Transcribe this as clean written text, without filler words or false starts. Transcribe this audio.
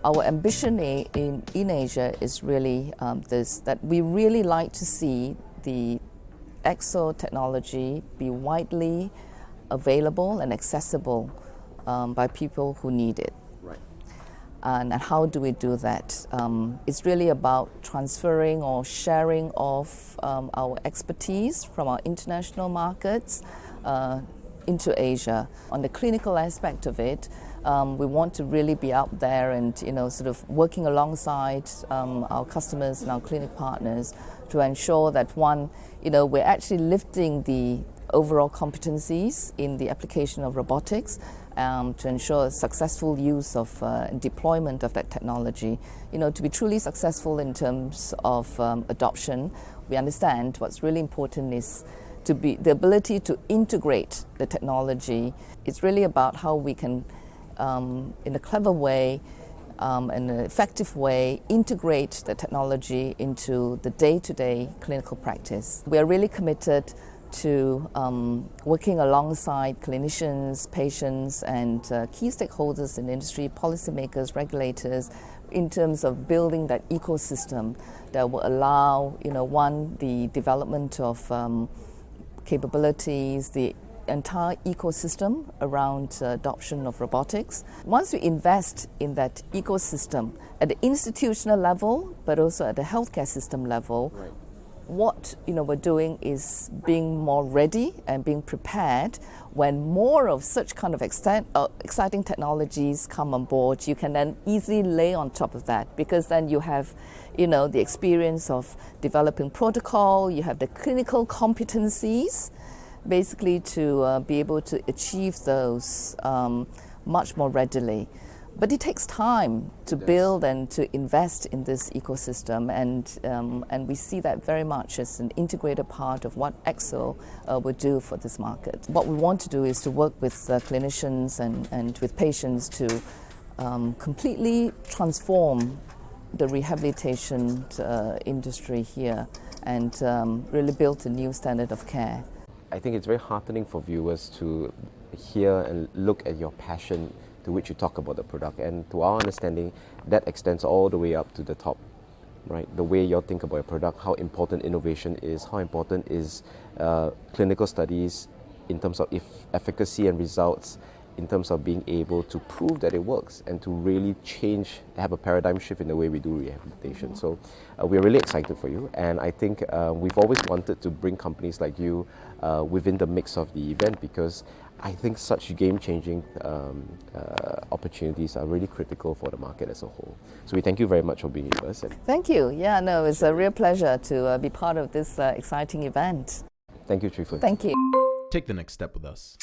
Our ambition in Asia is really that we really like to see the Ekso technology be widely available and accessible by people who need it. Right. And how do we do that? It's really about transferring or sharing of our expertise from our international markets into Asia. On the clinical aspect of it, we want to really be out there and sort of working alongside our customers and our clinic partners to ensure that we're actually lifting the overall competencies in the application of robotics to ensure successful use of deployment of that technology. To be truly successful in terms of adoption, we understand what's really important is to be the ability to integrate the technology. It's really about how we can, in a clever way, in an effective way, integrate the technology into the day-to-day clinical practice. We are really committed to working alongside clinicians, patients, and key stakeholders in the industry, policymakers, regulators, in terms of building that ecosystem that will allow, the development of capabilities, the entire ecosystem around adoption of robotics. Once we invest in that ecosystem at the institutional level, but also at the healthcare system level, right. What we're doing is being more ready and being prepared when more of such kind of exciting technologies come on board. You can then easily lay on top of that, because then you have the experience of developing protocol, you have the clinical competencies basically to be able to achieve those much more readily. But it takes time to build and to invest in this ecosystem, and we see that very much as an integrated part of what Ekso would do for this market. What we want to do is to work with clinicians and with patients to completely transform the rehabilitation industry here and really build a new standard of care. I think it's very heartening for viewers to hear and look at your passion to which you talk about the product, and to our understanding that extends all the way up to the top, right? The way you think about your product, how important innovation is, how important is clinical studies in terms of efficacy and results, in terms of being able to prove that it works and to really have a paradigm shift in the way we do rehabilitation. So we're really excited for you, and I think we've always wanted to bring companies like you within the mix of the event, because I think such game-changing opportunities are really critical for the market as a whole. So we thank you very much for being with us. Thank you. Yeah, no, it's a real pleasure to be part of this exciting event. Thank you, Chwee Foon. Thank you. Take the next step with us.